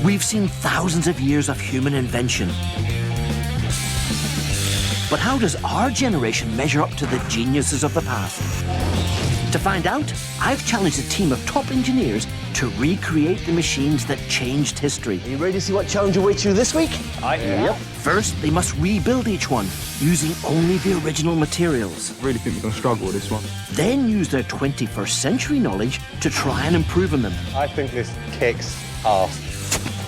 We've seen thousands of years of human invention. But how does our generation measure up to the geniuses of the past? To find out, I've challenged a team of top engineers to recreate the machines that changed history. Are you ready to see what challenge awaits you this week? Yep. First, they must rebuild each one using only the original materials. I really think we're going to struggle with this one. Then use their 21st century knowledge to try and improve on them. I think this kicks ass.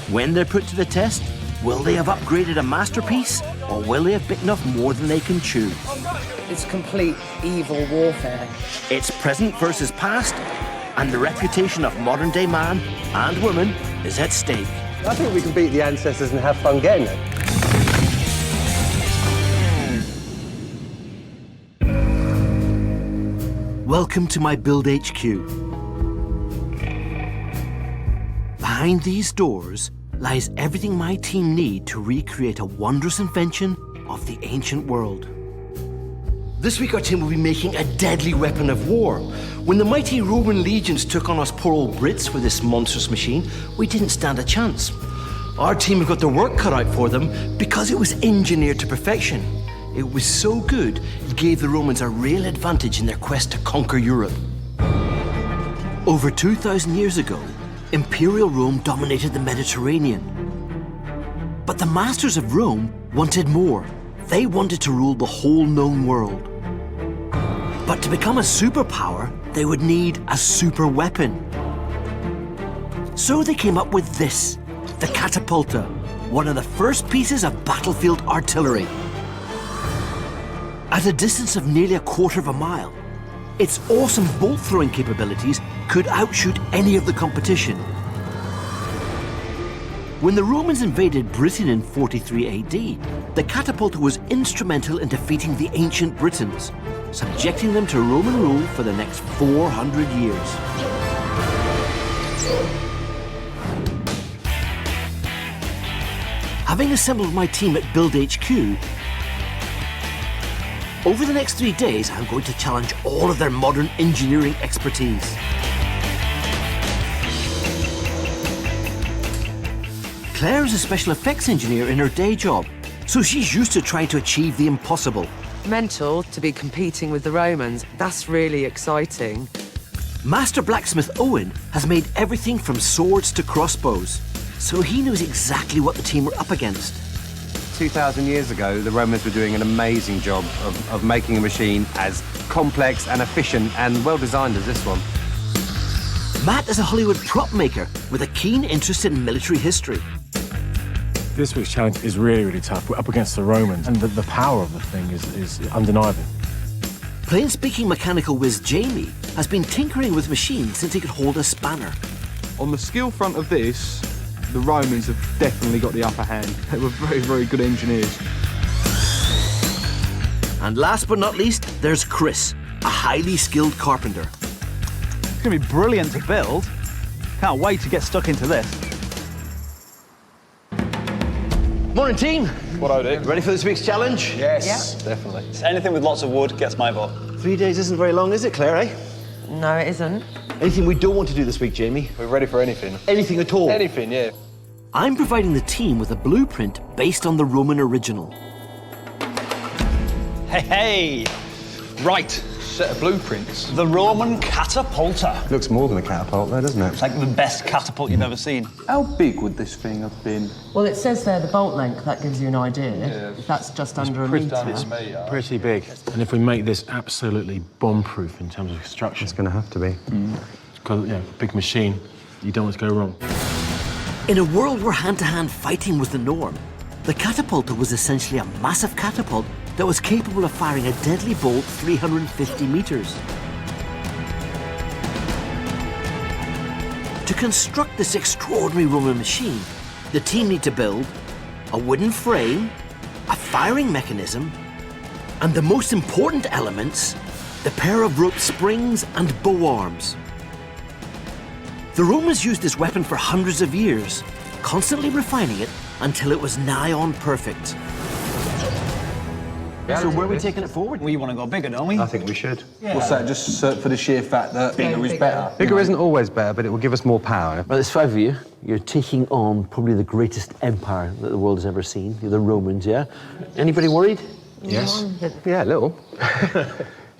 When they're put to the test, will they have upgraded a masterpiece, or will they have bitten off more than they can chew? It's complete evil warfare. It's present versus past, and the reputation of modern-day man and woman is at stake. I think we can beat the ancestors and have fun getting it. Welcome to my Build HQ. Behind these doors lies everything my team need to recreate a wondrous invention of the ancient world. This week our team will be making a deadly weapon of war. When the mighty Roman legions took on us poor old Brits with this monstrous machine, we didn't stand a chance. Our team have got their work cut out for them because it was engineered to perfection. It was so good, it gave the Romans a real advantage in their quest to conquer Europe. Over 2,000 years ago, Imperial Rome dominated the Mediterranean. But the masters of Rome wanted more. They wanted to rule the whole known world. But to become a superpower, they would need a super weapon. So they came up with this, the Catapulta, one of the first pieces of battlefield artillery. At a distance of nearly 1/4 of a mile, its awesome bolt-throwing capabilities could outshoot any of the competition. When the Romans invaded Britain in 43 AD, the Catapulta was instrumental in defeating the ancient Britons, subjecting them to Roman rule for the next 400 years. Having assembled my team at Build HQ, over the next 3 days, I'm going to challenge all of their modern engineering expertise. Claire is a special effects engineer in her day job, so she's used to trying to achieve the impossible. Mental to be competing with the Romans. That's really exciting. Master blacksmith Owen has made everything from swords to crossbows, so he knows exactly what the team were up against. 2,000 years ago, the Romans were doing an amazing job of making a machine as complex and efficient and well-designed as this one. Matt is a Hollywood prop maker with a keen interest in military history. This week's challenge is really, really tough. We're up against the Romans, and the power of the thing is undeniable. Plain-speaking mechanical whiz Jamie has been tinkering with machines since he could hold a spanner. On the skill front of this, the Romans have definitely got the upper hand. They were very, very good engineers. And last but not least, there's Chris, a highly skilled carpenter. It's going to be brilliant to build. Can't wait to get stuck into this. Morning, team. What I do? Ready for this week's challenge? Yes, definitely. Anything with lots of wood gets my vote. 3 days isn't very long, is it, Claire, eh? No, it isn't. Anything we don't want to do this week, Jamie? We're ready for anything. Anything at all? Anything, yeah. I'm providing the team with a blueprint based on the Roman original. Hey! Right, Set of blueprints. the Roman Catapulta. Looks more than a catapult though, doesn't it? It's like the best catapult you've ever seen. How big would this thing have been? Well, it says there the bolt length. That gives you an idea. That's just under a metre. Pretty big. And if we make this absolutely bomb-proof in terms of construction, It's going to have to be. because, you know, big machine, you don't want to go wrong. In a world where hand-to-hand fighting was the norm, the Catapulta was essentially a massive catapult that was capable of firing a deadly bolt 350 meters. To construct this extraordinary Roman machine, the team need to build a wooden frame, a firing mechanism, and the most important elements, the pair of rope springs and bow arms. The Romans used this weapon for hundreds of years, constantly refining it until it was nigh on perfect. So where are we taking it forward? We want to go bigger, don't we? I think we should. What's that? Just for the sheer fact that bigger is better. Bigger isn't always better, but it will give us more power. Well, there's 5 of you. You're taking on probably the greatest empire that the world has ever seen. You're the Romans, yeah? Anybody worried? Yes. Yeah, a little.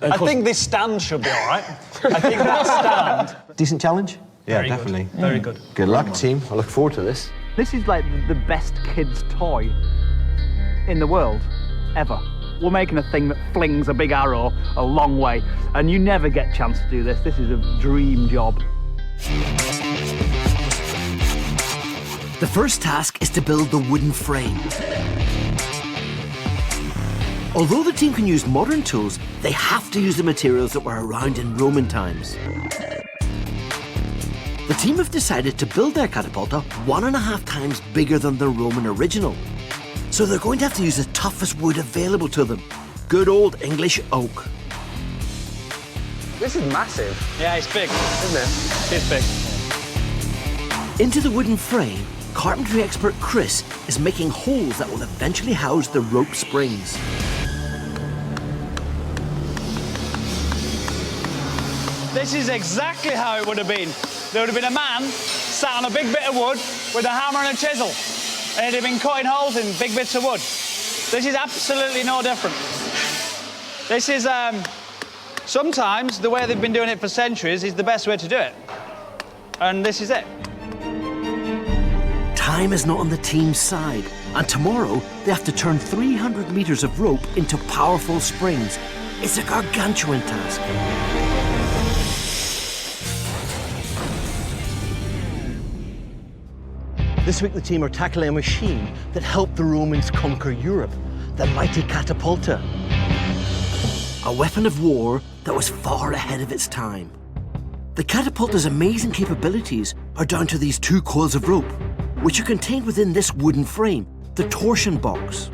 I think this stand should be all right. I think that stand. Decent challenge? Yeah, Very definitely. Good. Very good. Good luck, team. I look forward to this. This is like the best kid's toy in the world, ever. We're making a thing that flings a big arrow a long way, and you never get a chance to do this. This is a dream job. The first task is to build the wooden frame. Although the team can use modern tools, they have to use the materials that were around in Roman times. The team have decided to build their catapulta 1.5 times bigger than the Roman original. So they're going to have to use the toughest wood available to them. Good old English oak. This is massive. Yeah, it's big, isn't it? It's big. Into the wooden frame, carpentry expert Chris is making holes that will eventually house the rope springs. This is exactly how it would have been. There would have been a man sat on a big bit of wood with a hammer and a chisel, and he'd have been cutting holes in big bits of wood. This is absolutely no different. This is, sometimes the way they've been doing it for centuries is the best way to do it. And this is it. Time is not on the team's side, and tomorrow they have to turn 300 meters of rope into powerful springs. It's a gargantuan task. This week the team are tackling a machine that helped the Romans conquer Europe, the mighty Catapulta. A weapon of war that was far ahead of its time. The Catapulta's amazing capabilities are down to these 2 coils of rope, which are contained within this wooden frame, the Torsion Box.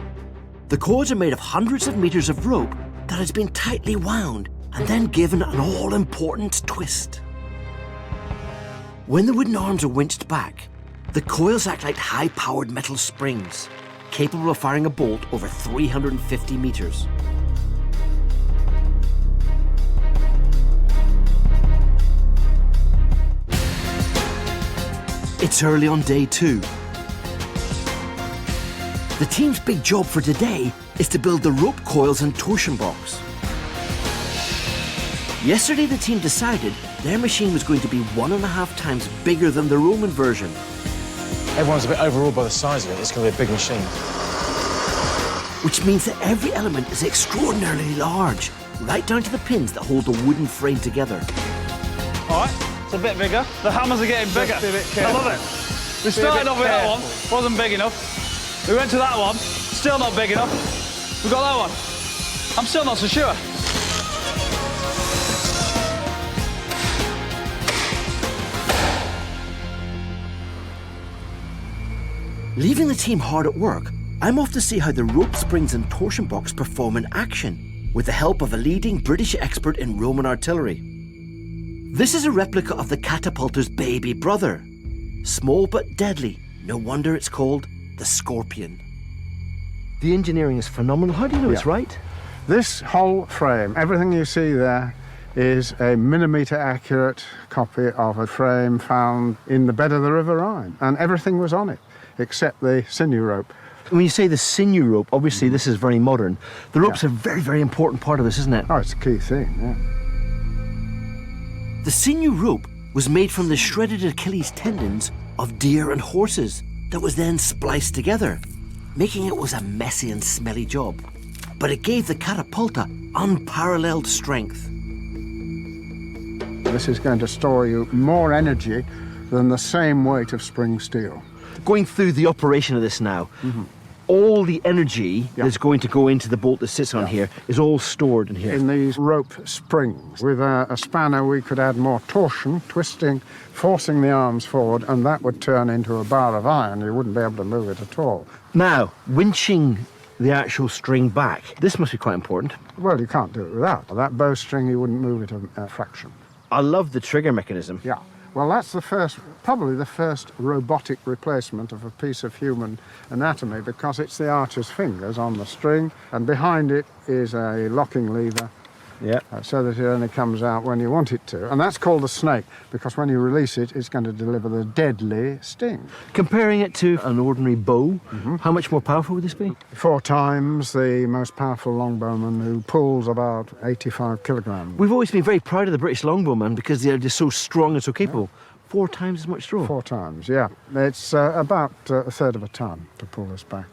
The coils are made of hundreds of meters of rope that has been tightly wound and then given an all-important twist. When the wooden arms are winched back, the coils act like high-powered metal springs, capable of firing a bolt over 350 meters. It's early on day 2. The team's big job for today is to build the rope coils and torsion box. Yesterday the team decided their machine was going to be 1.5 times bigger than the Roman version. Everyone's a bit overawed by the size of it. It's going to be a big machine. Which means that every element is extraordinarily large, right down to the pins that hold the wooden frame together. All right, it's a bit bigger. The hammers are getting bigger. I love it. We started off with that one, wasn't big enough. We went to that one, still not big enough. We got that one. I'm still not so sure. Leaving the team hard at work, I'm off to see how the rope springs and torsion box perform in action, with the help of a leading British expert in Roman artillery. This is a replica of the Catapulta's baby brother. Small but deadly, no wonder it's called the Scorpion. The engineering is phenomenal. How do you know it's right? This whole frame, everything you see there, is a millimetre accurate copy of a frame found in the bed of the River Rhine, and everything was on it, except the sinew rope. When you say the sinew rope, obviously this is very modern. The rope's a very, very important part of this, isn't it? Oh, it's a key thing, yeah. The sinew rope was made from the shredded Achilles tendons of deer and horses that was then spliced together, making it was a messy and smelly job. But it gave the Catapulta unparalleled strength. This is going to store you more energy than the same weight of spring steel. Going through the operation of this now, all the energy that's going to go into the bolt that sits on here is all stored in here. In these rope springs. With a spanner, we could add more torsion, twisting, forcing the arms forward, and that would turn into a bar of iron. You wouldn't be able to move it at all. Now, winching the actual string back, this must be quite important. Well, you can't do it without. That bowstring, you wouldn't move it a fraction. I love the trigger mechanism. Yeah. Well, that's probably the first robotic replacement of a piece of human anatomy, because it's the archer's fingers on the string, and behind it is a locking lever. Yeah. So that it only comes out when you want it to. And that's called a snake, because when you release it, it's going to deliver the deadly sting. Comparing it to an ordinary bow, how much more powerful would this be? 4 times the most powerful longbowman, who pulls about 85 kilograms. We've always been very proud of the British longbowmen because they're just so strong and so capable. 4 times as much throw. 4 times, yeah. It's about a third of a ton to pull this back.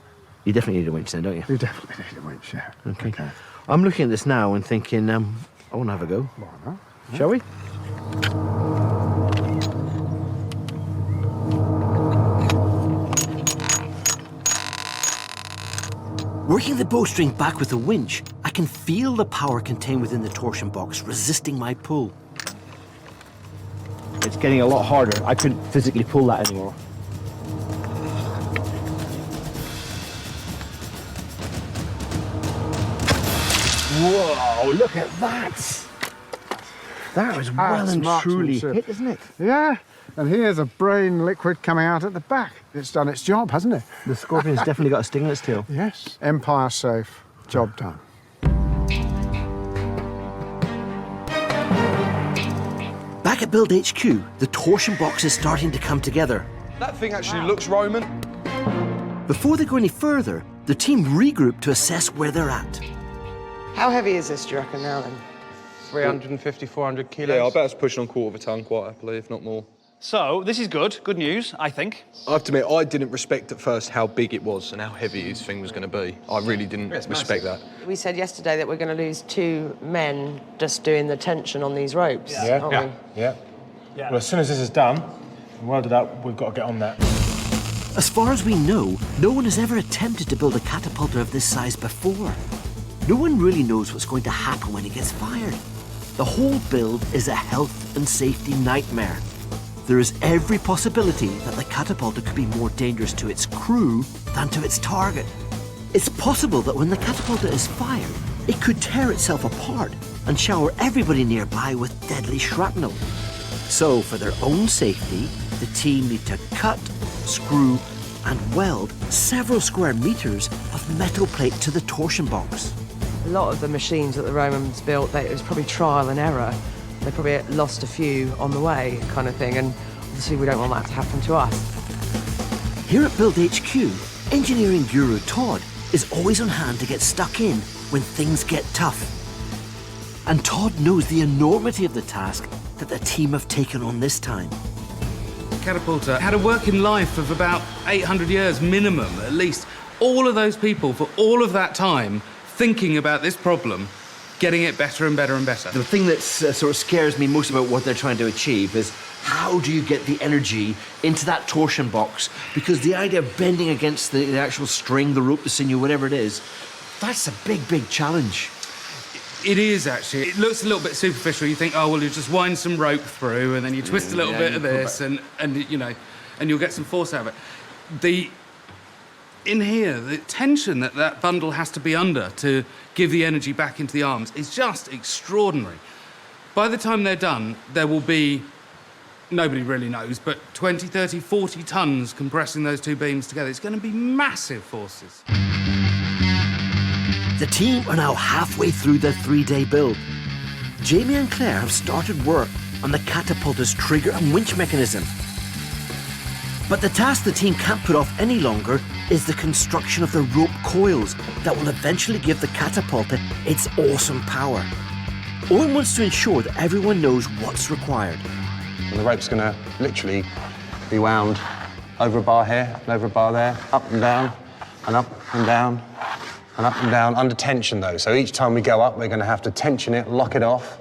You definitely need a winch then, don't you? You definitely need a winch, yeah. Okay. I'm looking at this now and thinking, I want to have a go. Why not? Shall we? Working the bowstring back with a winch, I can feel the power contained within the torsion box resisting my pull. It's getting a lot harder. I couldn't physically pull that anymore. Whoa, look at that! That was well and truly hit, isn't it? Yeah, and here's a brain liquid coming out at the back. It's done its job, hasn't it? The scorpion's definitely got a sting in its tail. Yes. Empire safe, job done. Back at Build HQ, the torsion box is starting to come together. That thing actually looks Roman. Before they go any further, the team regroup to assess where they're at. How heavy is this, do you reckon, now then? 350, 400 kilos. Yeah, I bet it's pushing on 1/4 of a ton quite happily, if not more. So, this is good news, I think. I have to admit, I didn't respect at first how big it was and how heavy this thing was going to be. I really didn't respect that. We said yesterday that we're going to lose 2 men just doing the tension on these ropes, aren't we? Yeah. Well, as soon as this is done, and welded up, we've got to get on that. As far as we know, no one has ever attempted to build a catapulta of this size before. No one really knows what's going to happen when it gets fired. The whole build is a health and safety nightmare. There is every possibility that the catapulta could be more dangerous to its crew than to its target. It's possible that when the catapulta is fired, it could tear itself apart and shower everybody nearby with deadly shrapnel. So, for their own safety, the team need to cut, screw, and weld several square meters of metal plate to the torsion box. A lot of the machines that the Romans built, it was probably trial and error. They probably lost a few on the way, kind of thing, and obviously we don't want that to happen to us. Here at Build HQ, engineering guru Todd is always on hand to get stuck in when things get tough. And Todd knows the enormity of the task that the team have taken on this time. Catapulta had a working life of about 800 years minimum, at least. All of those people, for all of that time, thinking about this problem, getting it better and better and better. The thing that sort of scares me most about what they're trying to achieve is how do you get the energy into that torsion box? Because the idea of bending against the actual string, the rope, the sinew, whatever it is, that's a big, big challenge. It is, actually. It looks a little bit superficial. You think, oh, well, you just wind some rope through and then you twist a little bit of this and you know, and you'll get some force out of it. In here, the tension that bundle has to be under to give the energy back into the arms is just extraordinary. By the time they're done, there will be, nobody really knows, but 20, 30, 40 tons compressing those 2 beams together. It's going to be massive forces. The team are now halfway through their 3-day build. Jamie and Claire have started work on the catapulta's trigger and winch mechanism. But the task the team can't put off any longer is the construction of the rope coils that will eventually give the catapulta its awesome power. Owen wants to ensure that everyone knows what's required. And the rope's going to literally be wound over a bar here, and over a bar there, up and down, and up and down, and up and down, under tension though. So each time we go up, we're going to have to tension it, lock it off,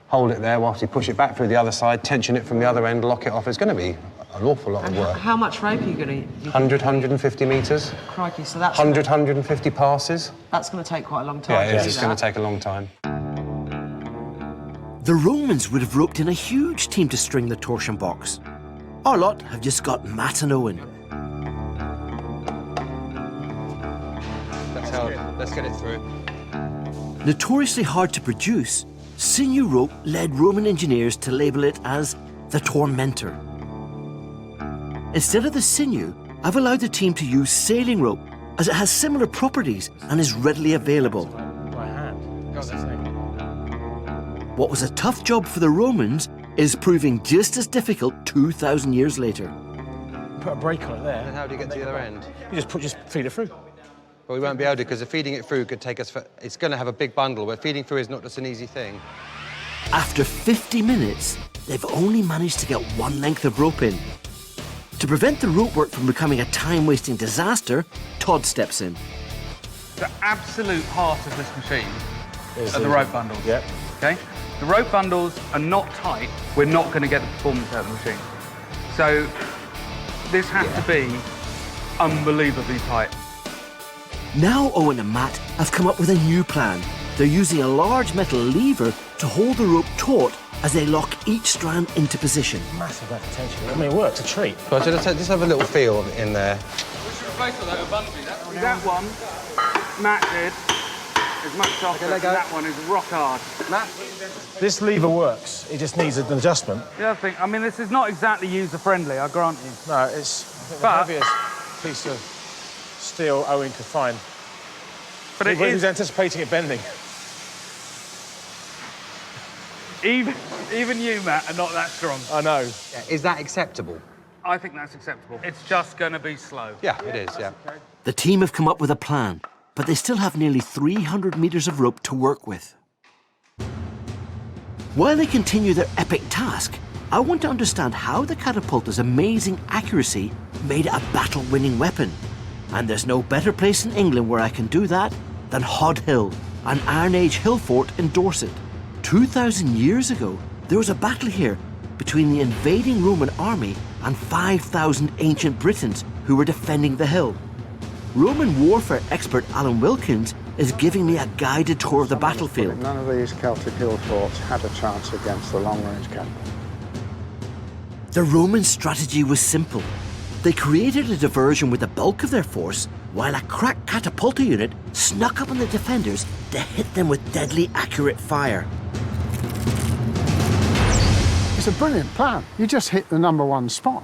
hold it there whilst we push it back through the other side, tension it from the other end, lock it off. It's going to be an awful lot of work. How much rope are you going to... 100, 150 metres. Crikey, so that's... 100, 150 passes. That's going to take quite a long time Yeah, to it do is. It's that. going to take a long time. The Romans would have roped in a huge team to string the torsion box. Our lot have just got Matt and Owen. Let's get it through. Notoriously hard to produce, sinew rope led Roman engineers to label it as the tormentor. Instead of the sinew, I've allowed the team to use sailing rope, as it has similar properties and is readily available. By hand. What was a tough job for the Romans is proving just as difficult 2,000 years later. Put a brake on it there. And how do you get to the other end? You just feed it through. Well, we won't be able to, because feeding it through could take us for... It's going to have a big bundle, but feeding through is not just an easy thing. After 50 minutes, they've only managed to get one length of rope in. To prevent the rope work from becoming a time-wasting disaster, Todd steps in. The absolute heart of this machine are the rope bundles. Yep. Okay? The rope bundles are not tight. We're not going to get the performance out of the machine. So this has to be unbelievably tight. Now Owen and Matt have come up with a new plan. They're using a large metal lever to hold the rope taut as they lock each strand into position. Massive amount of tension. I mean, it works, a treat. So just have a little feel in there. We should replace all that with bungee. That one, Matt did, is much softer, and that one is rock hard. Matt? This lever works. It just needs an adjustment. The other thing, I mean, this is not exactly user-friendly, I grant you. No, it's the heaviest piece of steel Owen could find. But he was anticipating it bending. Even you, Matt, are not that strong. I know. Yeah, is that acceptable? I think that's acceptable. It's just going to be slow. Yeah, it is, yeah. The team have come up with a plan, but they still have nearly 300 metres of rope to work with. While they continue their epic task, I want to understand how the Catapulta's amazing accuracy made it a battle-winning weapon. And there's no better place in England where I can do that than Hod Hill, an Iron Age hill fort in Dorset. 2,000 years ago, there was a battle here between the invading Roman army and 5,000 ancient Britons who were defending the hill. Roman warfare expert Alan Wilkins is giving me a guided tour of the battlefield. None of these Celtic hill forts had a chance against the long-range catapult. The Roman strategy was simple. They created a diversion with the bulk of their force, while a crack catapulta unit snuck up on the defenders to hit them with deadly accurate fire. It's a brilliant plan. You just hit the #1 spot,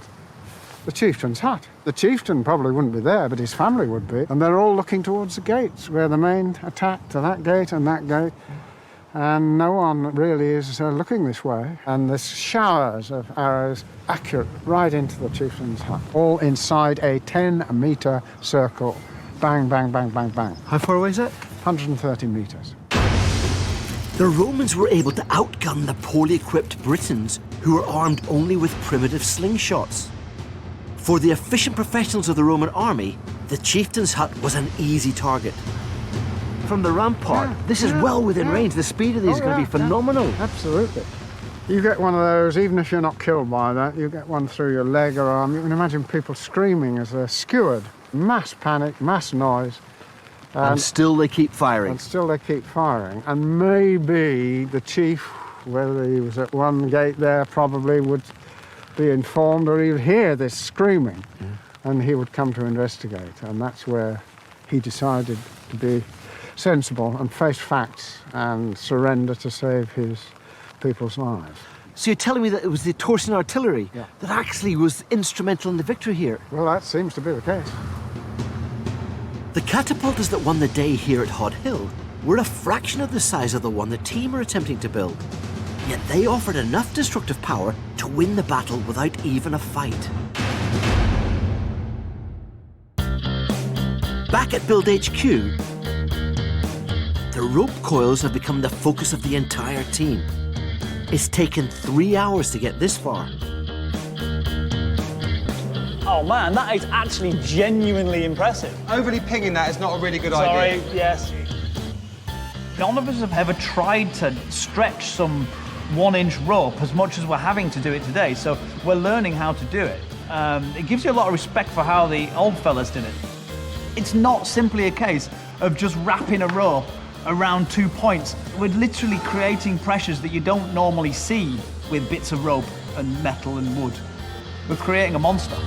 the chieftain's hut. The chieftain probably wouldn't be there, but his family would be. And they're all looking towards the gates, where the main attack to that gate and that gate. And no one really is looking this way. And there's showers of arrows accurate right into the chieftain's hut, all inside a 10-metre circle. Bang, bang, bang, bang, bang. How far away is it? 130 metres. The Romans were able to outgun the poorly equipped Britons, who were armed only with primitive slingshots. For the efficient professionals of the Roman army, the chieftain's hut was an easy target. From the rampart, this is well within range. The speed of these is going to be phenomenal. Absolutely. You get one of those, even if you're not killed by that, you get one through your leg or arm. You can imagine people screaming as they're skewered. Mass panic, mass noise. And still they keep firing. And still they keep firing. And maybe the chief, whether he was at one gate there, probably would be informed, or he would hear this screaming, and he would come to investigate. And that's where he decided to be sensible and face facts and surrender to save his people's lives. So you're telling me that it was the Torsion artillery that actually was instrumental in the victory here? Well, that seems to be the case. The catapultas that won the day here at Hod Hill were a fraction of the size of the one the team are attempting to build. Yet they offered enough destructive power to win the battle without even a fight. Back at Build HQ, the rope coils have become the focus of the entire team. It's taken 3 hours to get this far. Oh man, that is actually genuinely impressive. Overly pinging that is not a really good Sorry, idea. yes. None of us have ever tried to stretch some 1-inch rope as much as we're having to do it today, so we're learning how to do it. It gives you a lot of respect for how the old fellas did it. It's not simply a case of just wrapping a rope around 2 points. We're literally creating pressures that you don't normally see with bits of rope and metal and wood. We're creating a monster.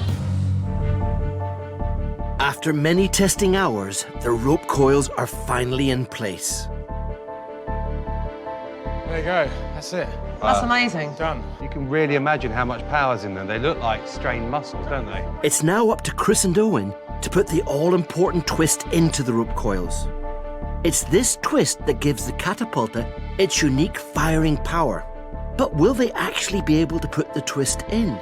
After many testing hours, the rope coils are finally in place. There you go. That's it. That's amazing. Done. You can really imagine how much power's in them. They look like strained muscles, don't they? It's now up to Chris and Owen to put the all-important twist into the rope coils. It's this twist that gives the Catapulta its unique firing power. But will they actually be able to put the twist in?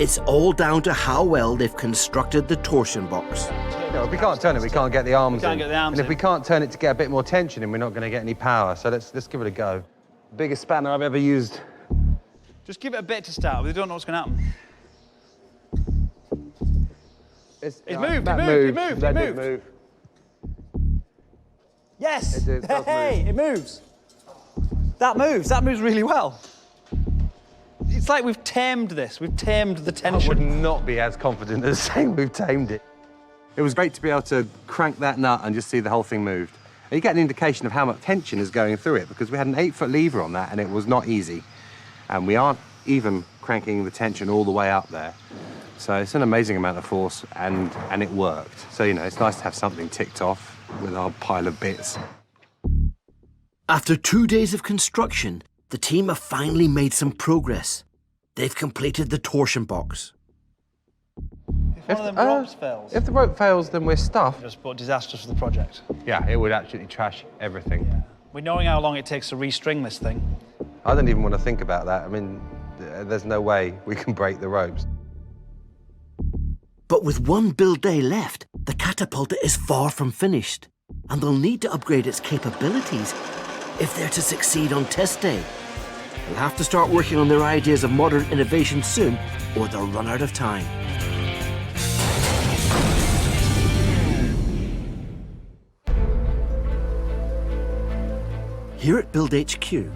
It's all down to how well they've constructed the torsion box. No, if we can't turn it, we can't get the arms in. Can't get the arms and if in. we can't turn it to get a bit more tension in, we're not going to get any power. So let's give it a go. Biggest spanner I've ever used. Just give it a bit to start with. We don't know what's going to happen. It's moved, that it moved, moved, that it did moved. move. Yes! It does Hey, move. it moves. That moves really well. It's like we've tamed this. We've tamed the I would tension. not be as confident as saying we've tamed it. It was great to be able to crank that nut and just see the whole thing moved. And you get an indication of how much tension is going through it, because we had an 8-foot lever on that and it was not easy. And we aren't even cranking the tension all the way up there. So it's an amazing amount of force, and it worked. So, you know, it's nice to have something ticked off with our pile of bits. After 2 days of construction, the team have finally made some progress. They've completed the torsion box. If one of them ropes fails, If the rope fails, then we're stuffed. just but disastrous for the project. Yeah, it would absolutely trash everything. We're knowing how long it takes to restring this thing. I don't even want to think about that. I mean, there's no way we can break the ropes. But with one build day left, the Catapulta is far from finished, and they'll need to upgrade its capabilities if they're to succeed on test day. They'll have to start working on their ideas of modern innovation soon, or they'll run out of time. Here at Build HQ,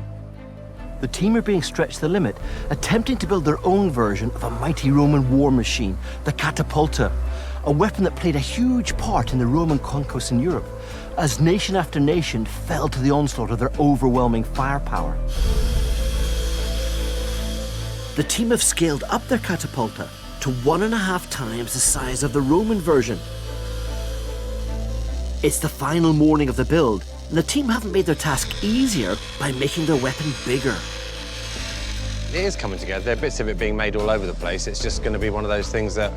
the team are being stretched to the limit, attempting to build their own version of a mighty Roman war machine, the Catapulta, a weapon that played a huge part in the Roman conquest in Europe, as nation after nation fell to the onslaught of their overwhelming firepower. The team have scaled up their Catapulta to 1.5 times the size of the Roman version. It's the final morning of the build, and the team haven't made their task easier by making their weapon bigger. It is coming together. There are bits of it being made all over the place. It's just going to be one of those things that...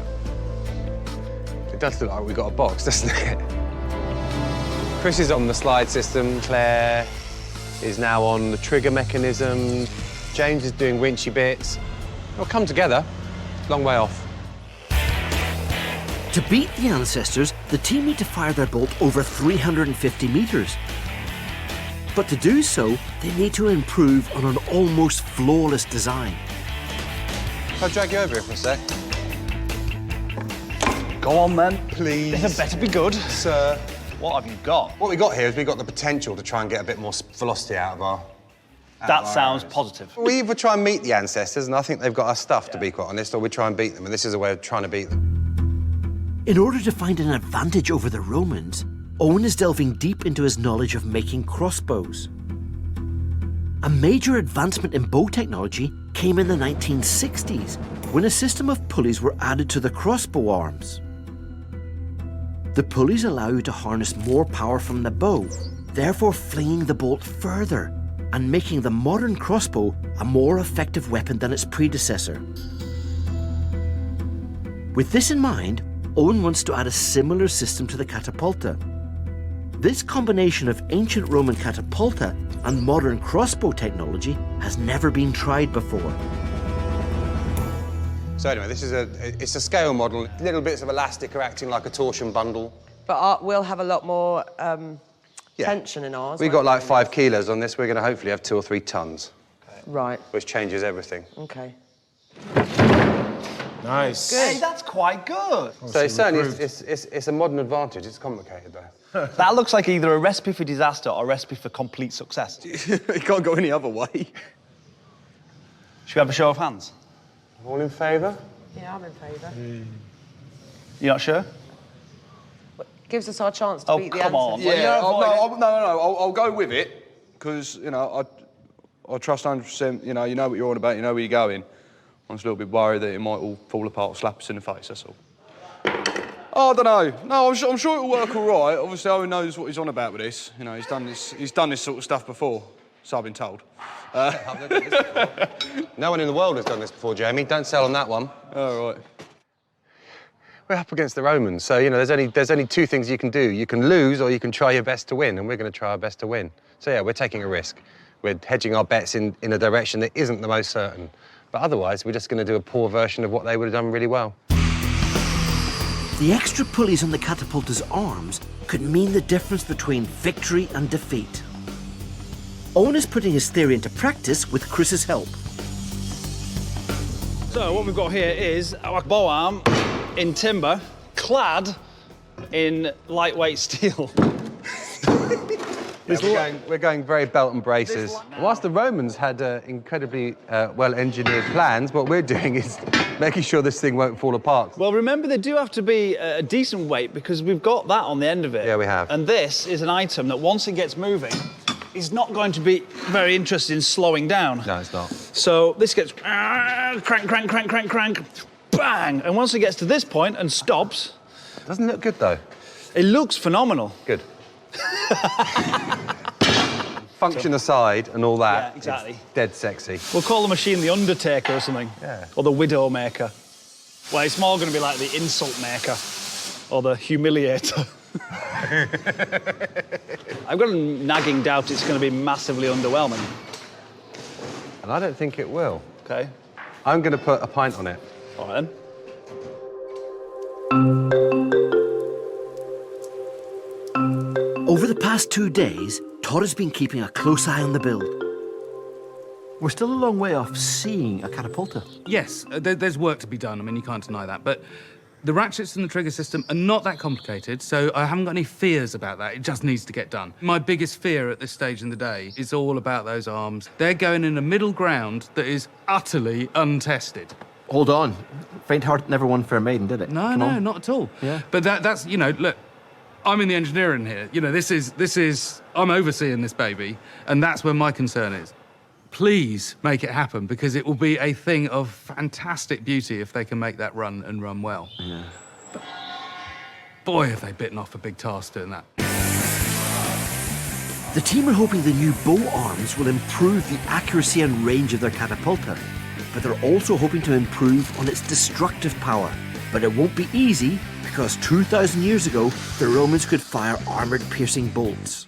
It does look like we've got a box, doesn't it? Chris is on the slide system. Claire is now on the trigger mechanism. James is doing winchy bits. It'll come together. Long way off. To beat the ancestors, the team need to fire their bolt over 350 meters. But to do so, they need to improve on an almost flawless design. I'll drag you over here for a sec. Go on, then. Please. This had better be good. Sir. What have you got? What we got here is we've got the potential to try and get a bit more velocity out of our... That sounds positive. We either try and meet the ancestors, and I think they've got our stuff, to be quite honest, or we try and beat them, and this is a way of trying to beat them. In order to find an advantage over the Romans, Owen is delving deep into his knowledge of making crossbows. A major advancement in bow technology came in the 1960s, when a system of pulleys were added to the crossbow arms. The pulleys allow you to harness more power from the bow, therefore flinging the bolt further and making the modern crossbow a more effective weapon than its predecessor. With this in mind, Owen wants to add a similar system to the Catapulta. This combination of ancient Roman Catapulta and modern crossbow technology has never been tried before. So anyway, this is it's a scale model. Little bits of elastic are acting like a torsion bundle. But we'll have a lot more tension in ours. We got like 5 kilos on this. We're going to hopefully have 2 or 3 tons. Right. Which changes everything. Okay. Nice. Hey, that's quite good. So it's certainly it's a modern advantage. It's complicated though. That looks like either a recipe for disaster or a recipe for complete success. It can't go any other way. Should we have a show of hands? All in favour? Yeah, I'm in favour. You're not sure? Gives us our chance to beat the come on. ancestors. Yeah, I'll go with it, because, you know, I trust 100%, you know what you're on about, you know where you're going. I'm just a little bit worried that it might all fall apart or slap us in the face, that's all. Oh, I don't know. No, I'm sure it'll work all right. Obviously, Owen knows what he's on about with this. You know, he's done this sort of stuff before. So I've been told. No one in the world has done this before, Jamie. Don't sell on that one. All right. We're up against the Romans, so, you know, there's only two things you can do. You can lose or you can try your best to win, and we're going to try our best to win. So, yeah, we're taking a risk. We're hedging our bets in a direction that isn't the most certain. But otherwise, we're just going to do a poor version of what they would have done really well. The extra pulleys on the Catapulta's arms could mean the difference between victory and defeat. Owen is putting his theory into practice with Chris's help. So what we've got here is our bow arm in timber, clad in lightweight steel. We're going very belt and braces. Whilst the Romans had incredibly well-engineered plans, what we're doing is making sure this thing won't fall apart. Well, remember, they do have to be a decent weight because we've got that on the end of it. Yeah, we have. And this is an item that once it gets moving, is not going to be very interested in slowing down. No, it's not. So this gets crank, crank, crank, crank, crank, bang. And once it gets to this point and stops... Doesn't look good, though. It looks phenomenal. Good. Function aside and all that, Yeah, exactly. It's dead sexy. We'll call the machine the Undertaker or something. Yeah. Or the Widow Maker. Well, it's more going to be like the Insult Maker. Or the Humiliator. I've got a nagging doubt it's going to be massively underwhelming. And I don't think it will. OK. I'm going to put a pint on it. All right, then. Over the past 2 days, Todd has been keeping a close eye on the build. We're still a long way off seeing a Catapulta. Yes, there's work to be done. I mean, you can't deny that. But the ratchets and the trigger system are not that complicated, so I haven't got any fears about that. It just needs to get done. My biggest fear at this stage in the day is all about those arms. They're going in a middle ground that is utterly untested. Hold on. Faint heart never won fair maiden, did it? No, Come no, on. not at all. Yeah. But that's, you know, look, I'm in the engineering here. You know, this is, I'm overseeing this baby, and that's where my concern is. Please make it happen, because it will be a thing of fantastic beauty if they can make that run and run well. Yeah. But boy, have they bitten off a big task doing that. The team are hoping the new bow arms will improve the accuracy and range of their Catapulta, but they're also hoping to improve on its destructive power. But it won't be easy, because 2,000 years ago, the Romans could fire armoured piercing bolts.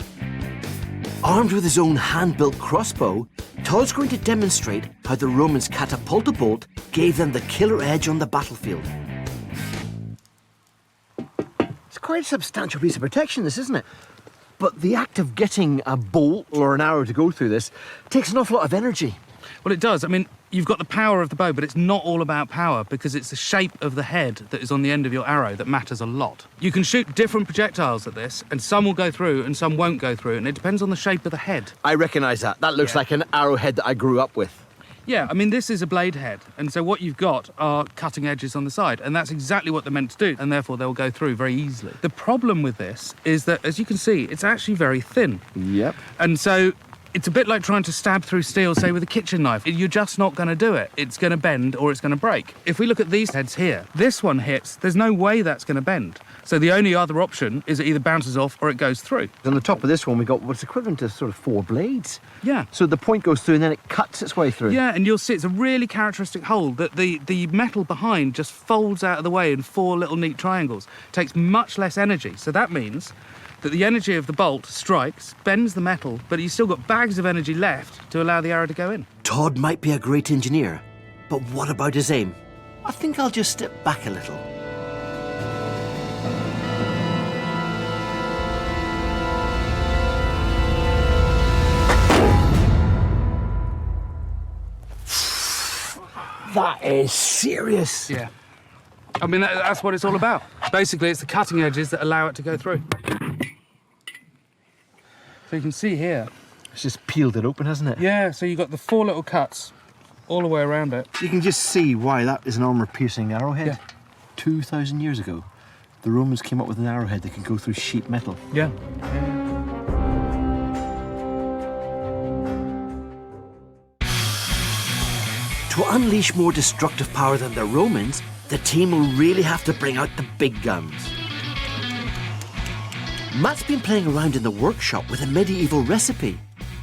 Armed with his own hand-built crossbow, Todd's going to demonstrate how the Romans' Catapulta bolt gave them the killer edge on the battlefield. It's quite a substantial piece of protection, this, isn't it? But the act of getting a bolt or an arrow to go through this takes an awful lot of energy. Well, it does. I mean, you've got the power of the bow, but it's not all about power, because it's the shape of the head that is on the end of your arrow that matters a lot. You can shoot different projectiles at this, and some will go through and some won't go through, and it depends on the shape of the head. I recognise that. That looks Yeah. like an arrowhead that I grew up with. Yeah, I mean, this is a blade head, and so what you've got are cutting edges on the side, and that's exactly what they're meant to do, and therefore they'll go through very easily. The problem with this is that, as you can see, it's actually very thin. Yep. And so it's a bit like trying to stab through steel, say, with a kitchen knife. You're just not going to do it. It's going to bend or it's going to break. If we look at these heads here, this one hits, there's no way that's going to bend. So the only other option is it either bounces off or it goes through. On the top of this one, we got what's equivalent to sort of 4 blades. Yeah. So the point goes through and then it cuts its way through. Yeah, and you'll see it's a really characteristic hole that the metal behind just folds out of the way in 4 little neat triangles. Takes much less energy. So that means that the energy of the bolt strikes, bends the metal, but you've still got bags of energy left to allow the arrow to go in. Todd might be a great engineer, but what about his aim? I think I'll just step back a little. That is serious. Yeah. I mean, that's what it's all about. Basically, it's the cutting edges that allow it to go through. So you can see here. It's just peeled it open, hasn't it? Yeah, so you've got the 4 little cuts all the way around it. You can just see why that is an armour-piercing arrowhead. Yeah. 2,000 years ago, the Romans came up with an arrowhead that could go through sheet metal. Yeah. To unleash more destructive power than the Romans, the team will really have to bring out the big guns. Matt's been playing around in the workshop with a medieval recipe.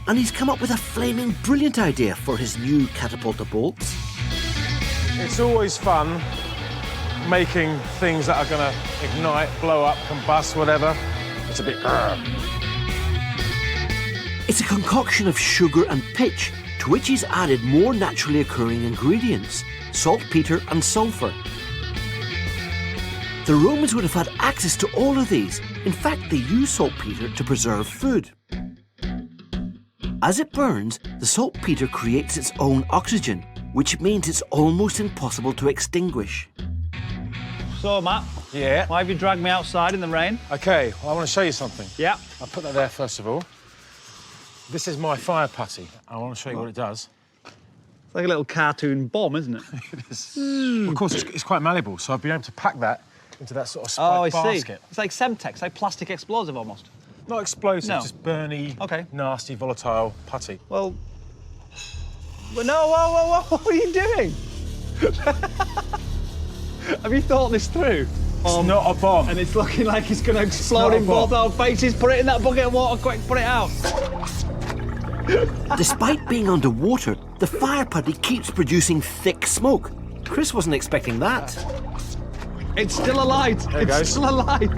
and he's come up with a flaming brilliant idea for his new Catapulta bolts. It's always fun making things that are going to ignite, blow up, combust, whatever. It's a bit... It's a concoction of sugar and pitch, to which he's added more naturally occurring ingredients, saltpeter and sulphur. The Romans would have had access to all of these. In fact, they used saltpeter to preserve food. As it burns, the saltpeter creates its own oxygen, which means it's almost impossible to extinguish. So, Matt. Yeah? Why have you dragged me outside in the rain? OK, well, I want to show you something. Yeah. I'll put that there first of all. This is my fire putty. I want to show you what it does. It's like a little cartoon bomb, isn't it? It is. Of course, it's quite malleable, so I've been able to pack that into that sort of spiked basket. It's like Semtex, like plastic explosive almost. Not explosive, No. just burny, nasty, volatile putty. Well, no, whoa, what are you doing? Have you thought this through? It's not a bomb. And it's looking like it's going to explode in both our faces. Put it in that bucket of water, quick, put it out. Despite being underwater, the fire putty keeps producing thick smoke. Chris wasn't expecting that. It's still alight. It's still alight.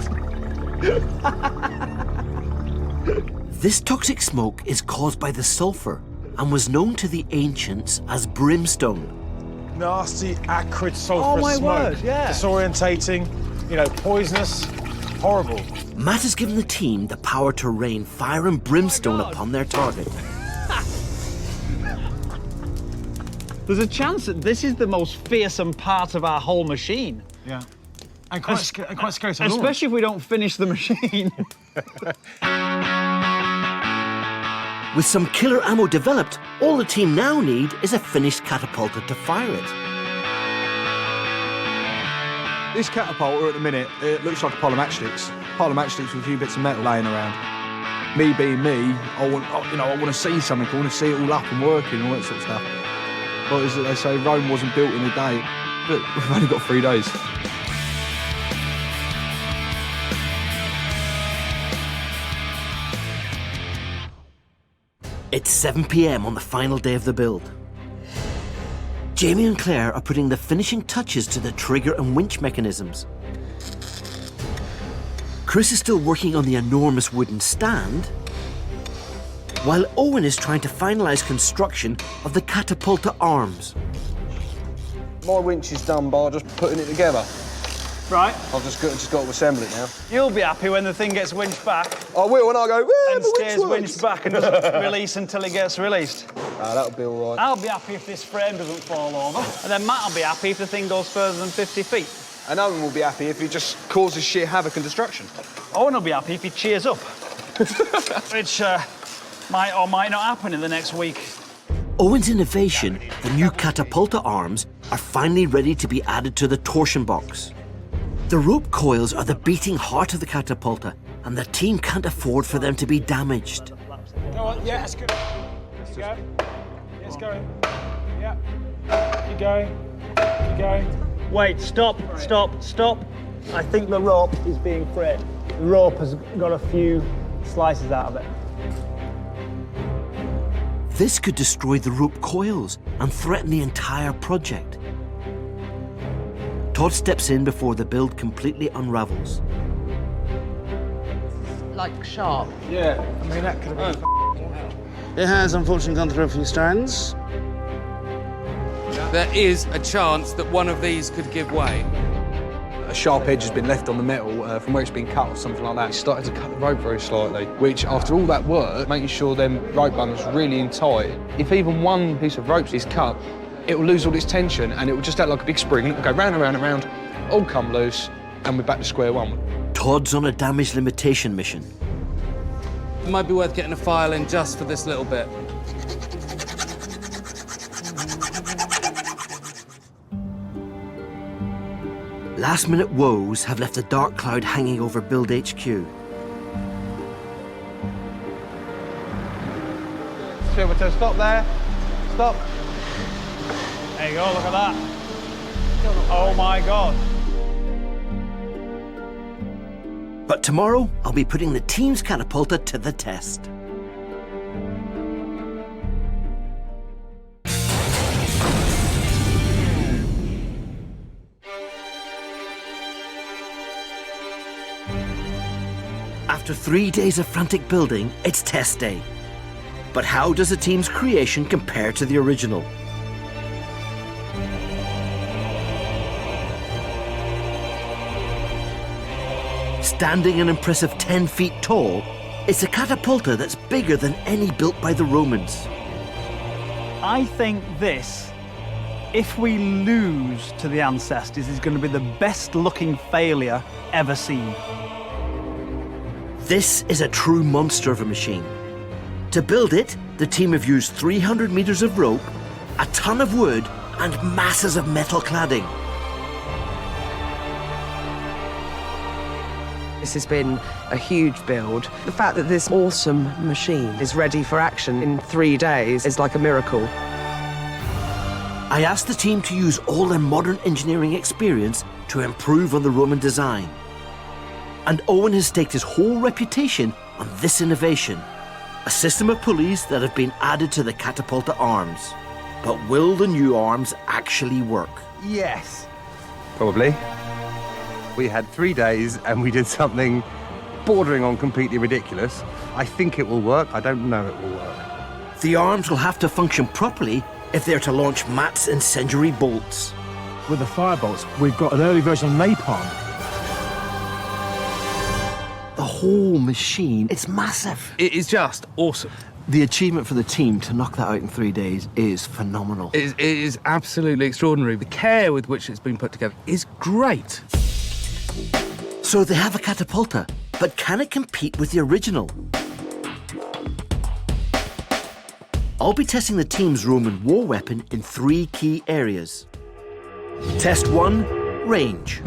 This toxic smoke is caused by the sulphur and was known to the ancients as brimstone. Nasty, acrid, sulphurous smoke. Word, yeah. Disorientating, you know, poisonous, horrible. Matt has given the team the power to rain fire and brimstone upon their target. There's a chance that this is the most fearsome part of our whole machine. Yeah. And quite scary to especially if we don't finish the machine. With some killer ammo developed, all the team now need is a finished catapulta to fire it. This catapulta at the minute, it looks like a pile of matchsticks. Pile of matchsticks with a few bits of metal laying around. Me being me, I want to see something. I want to see it all up and working, all that sort of stuff. But as they say, Rome wasn't built in a day. But we've only got 3 days. It's 7 p.m. on the final day of the build. Jamie and Claire are putting the finishing touches to the trigger and winch mechanisms. Chris is still working on the enormous wooden stand, while Owen is trying to finalise construction of the Catapulta arms. My winch is done by just putting it together. Right. I've just got to assemble it now. You'll be happy when the thing gets winched back. I will, and I'll go, and stays winched back and doesn't release until it gets released. That'll be all right. I'll be happy if this frame doesn't fall over. And then Matt'll be happy if the thing goes further than 50 feet. And Owen will be happy if he just causes sheer havoc and destruction. Owen will be happy if he cheers up. Which might or might not happen in the next week. Owen's innovation, the new Catapulta arms, are finally ready to be added to the Torsion Box. The rope coils are the beating heart of the Catapulta, and the team can't afford for them to be damaged. Go on, yeah, that's good. There you go. Yeah, it's going. Yeah. Keep going. Keep going. Wait, stop. I think the rope is being frayed. The rope has got a few slices out of it. This could destroy the rope coils and threaten the entire project. Todd steps in before the build completely unravels. Like sharp. Yeah, I mean, that could have been... It has unfortunately gone through a few strands. There is a chance that one of these could give way. A sharp edge has been left on the metal from where it's been cut or something like that. It started to cut the rope very slightly, which after all that work, making sure them rope bundles really in tight, if even one piece of rope is cut, it will lose all its tension and it will just act like a big spring and it will go round and round and round, all come loose, and we're back to square one. Todd's on a damage limitation mission. It might be worth getting a file in just for this little bit. Last-minute woes have left a dark cloud hanging over Build HQ. Silverton, stop there. Stop. There you go, look at that. Oh my God. But tomorrow, I'll be putting the team's Catapulta to the test. After 3 days of frantic building, it's test day. But how does the team's creation compare to the original? Standing an impressive 10 feet tall, it's a catapulta that's bigger than any built by the Romans. I think this, if we lose to the ancestors, is going to be the best looking failure ever seen. This is a true monster of a machine. To build it, the team have used 300 meters of rope, a ton of wood, and masses of metal cladding. This has been a huge build. The fact that this awesome machine is ready for action in 3 days is like a miracle. I asked the team to use all their modern engineering experience to improve on the Roman design. And Owen has staked his whole reputation on this innovation, a system of pulleys that have been added to the Catapulta arms. But will the new arms actually work? Yes. Probably. We had 3 days and we did something bordering on completely ridiculous. I think it will work. I don't know it will work. The arms will have to function properly if they're to launch Matt's incendiary bolts. With the firebolts, we've got an early version of napalm. The whole machine, it's massive. It is just awesome. The achievement for the team to knock that out in 3 days is phenomenal. It is absolutely extraordinary. The care with which it's been put together is great. So they have a catapulta, but can it compete with the original? I'll be testing the team's Roman war weapon in 3 key areas. Test 1, range.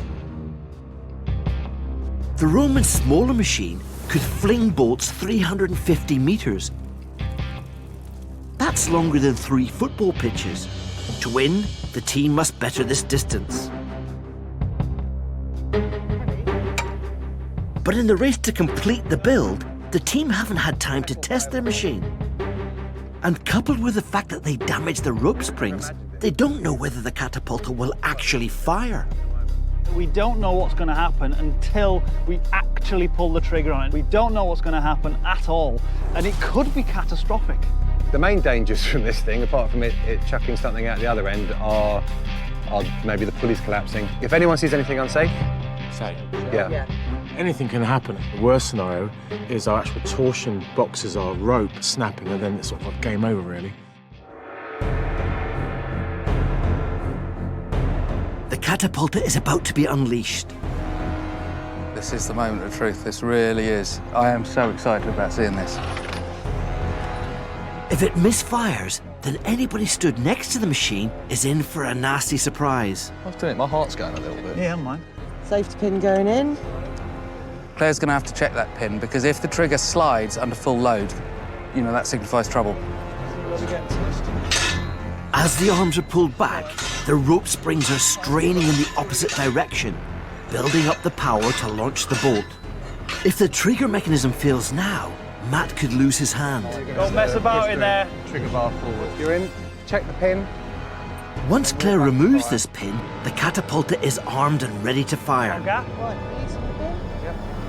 The Roman smaller machine could fling bolts 350 meters. That's longer than 3 football pitches. To win, the team must better this distance. But in the race to complete the build, the team haven't had time to test their machine. And coupled with the fact that they damaged the rope springs, they don't know whether the catapulta will actually fire. We don't know what's going to happen until we actually pull the trigger on it. We don't know what's going to happen at all, and it could be catastrophic. The main dangers from this thing, apart from it chucking something out the other end, are maybe the pulleys collapsing. If anyone sees anything unsafe, Say. yeah. Anything can happen. The worst scenario is our actual torsion boxes, our rope snapping, and then it's sort of like game over, really. The catapulta is about to be unleashed. This is the moment of truth. This really is. I am so excited about seeing this. If it misfires, then anybody stood next to the machine is in for a nasty surprise. I have to admit, my heart's going a little bit. Yeah, mine. Safety pin going in. Claire's going to have to check that pin because if the trigger slides under full load, you know, that signifies trouble. As the arms are pulled back, the rope springs are straining in the opposite direction, building up the power to launch the bolt. If the trigger mechanism fails now, Matt could lose his hand. Don't mess about in there. Trigger bar forward. You're in. Check the pin. Once Claire removes this pin, the catapulta is armed and ready to fire.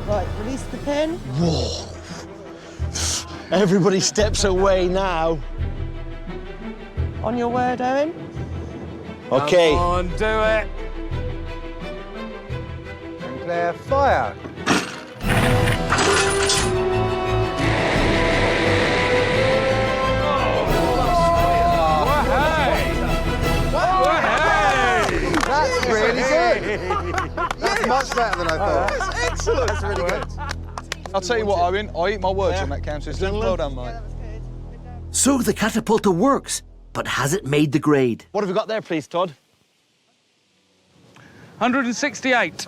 Right, release the pin. Whoa! Everybody steps away now. On your word, Owen. Okay. Come on, do it. And Claire, fire. That's really good. That's much better than I thought. That's excellent. That's really good. I'll tell you what, Owen, I eat my words on that count system. Well done, mate. So the catapulta works, but has it made the grade? What have we got there, please, Todd? 168.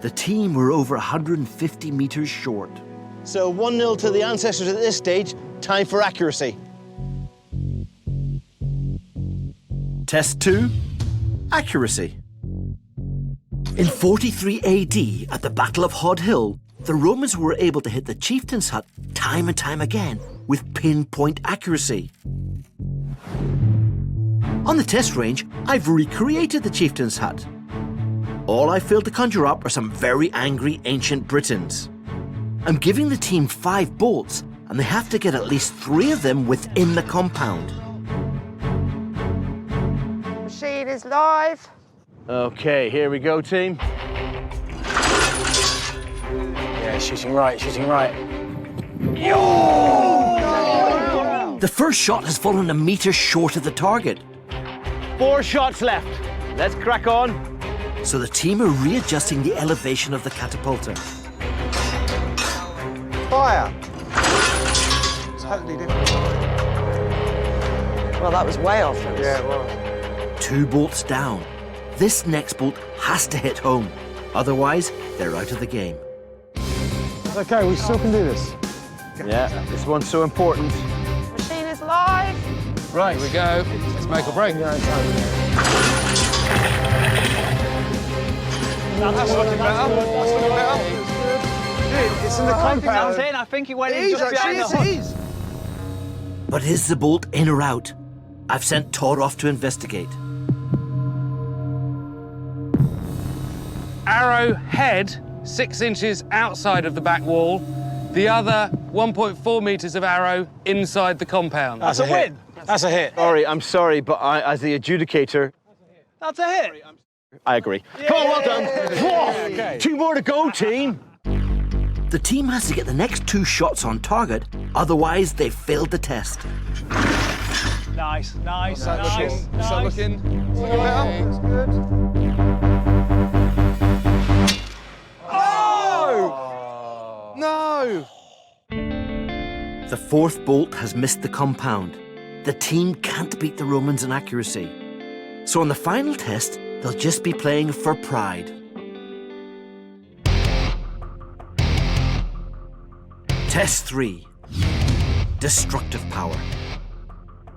The team were over 150 meters short. So 1-0 to the ancestors at this stage. Time for accuracy. Test 2, accuracy. In 43 AD, at the Battle of Hod Hill, the Romans were able to hit the chieftain's hut time and time again with pinpoint accuracy. On the test range, I've recreated the chieftain's hut. All I failed to conjure up are some very angry ancient Britons. I'm giving the team 5 bolts, and they have to get at least 3 of them within the compound. Machine is live. Okay, here we go, team. Yeah, shooting right, shooting right. The first shot has fallen a metre short of the target. 4 shots left. Let's crack on. So the team are readjusting the elevation of the catapulta. Fire! Totally different. Well, that was way off. Yeah, it was. 2 bolts down. This next bolt has to hit home. Otherwise, they're out of the game. Okay, we still can do this. Yeah, this one's so important. Machine is live. Right, here we go. Let's make a break. That's looking better. That's looking better. It's in the compound. In. I think it went in just behind the hook. But is the bolt in or out? I've sent Todd off to investigate. Arrow head 6 inches outside of the back wall. The other 1.4 metres of arrow inside the compound. That's a hit. That's a hit. I'm sorry, but as the adjudicator, That's a hit. I agree. Come on, well done. Okay. 2 more to go, team. The team has to get the next 2 shots on target, otherwise they've failed the test. Nice, nice, Start nice. looking. It's looking better. That's good. No! The 4th bolt has missed the compound. The team can't beat the Romans in accuracy. So on the final test, they'll just be playing for pride. Test 3. Destructive power.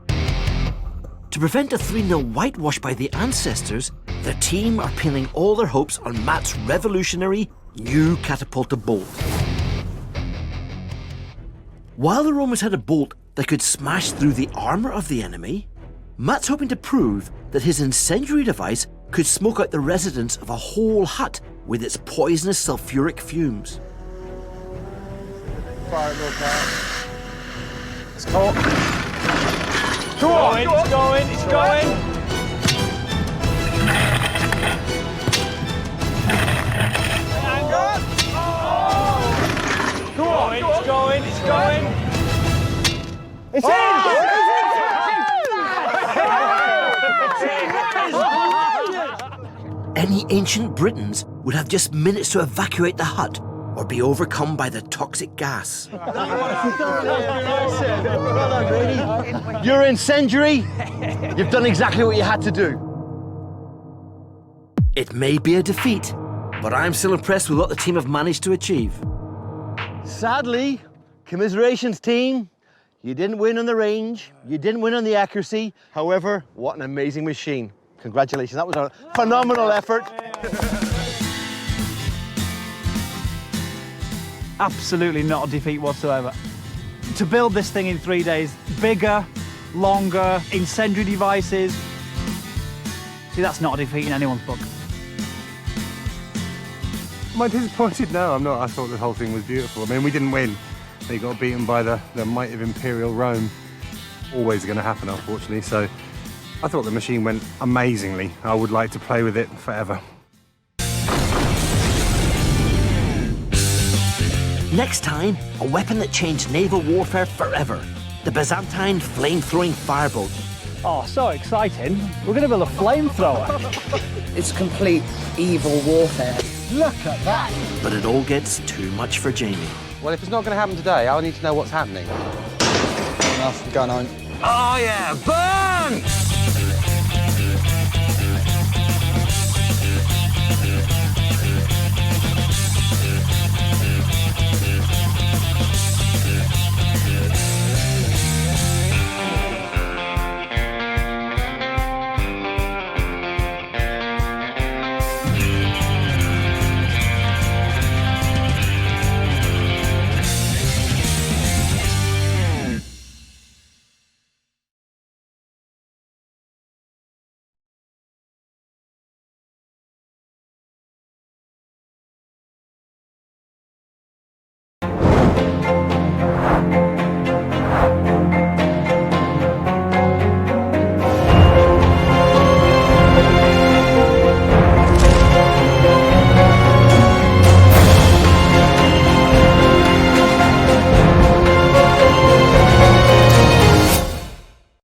To prevent a 3-0 whitewash by the ancestors, the team are pinning all their hopes on Matt's revolutionary new Catapulta bolt. While the Romans had a bolt that could smash through the armour of the enemy, Matt's hoping to prove that his incendiary device could smoke out the residents of a whole hut with its poisonous sulfuric fumes. Fire it, little car. It's caught. Come on, it's going, it's going. Come on, it's going, it's going. It's in! Any ancient Britons would have just minutes to evacuate the hut or be overcome by the toxic gas. You're incendiary. You've done exactly what you had to do. It may be a defeat, but I'm still impressed with what the team have managed to achieve. Sadly, commiserations, team. You didn't win on the range. You didn't win on the accuracy. However, what an amazing machine. Congratulations. That was a phenomenal effort. Absolutely not a defeat whatsoever. To build this thing in 3 days, bigger, longer, incendiary devices. See, that's not a defeat in anyone's book. Am I disappointed? No, I'm not. I thought the whole thing was beautiful. I mean, we didn't win. They got beaten by the might of Imperial Rome. Always going to happen, unfortunately. So I thought the machine went amazingly. I would like to play with it forever. Next time, a weapon that changed naval warfare forever. The Byzantine flame-throwing firebolt. Oh, so exciting. We're going to build a flamethrower. It's complete evil warfare. Look at that! But it all gets too much for Jamie. Well, if it's not going to happen today, I need to know what's happening. Enough, going home. Oh yeah, burn!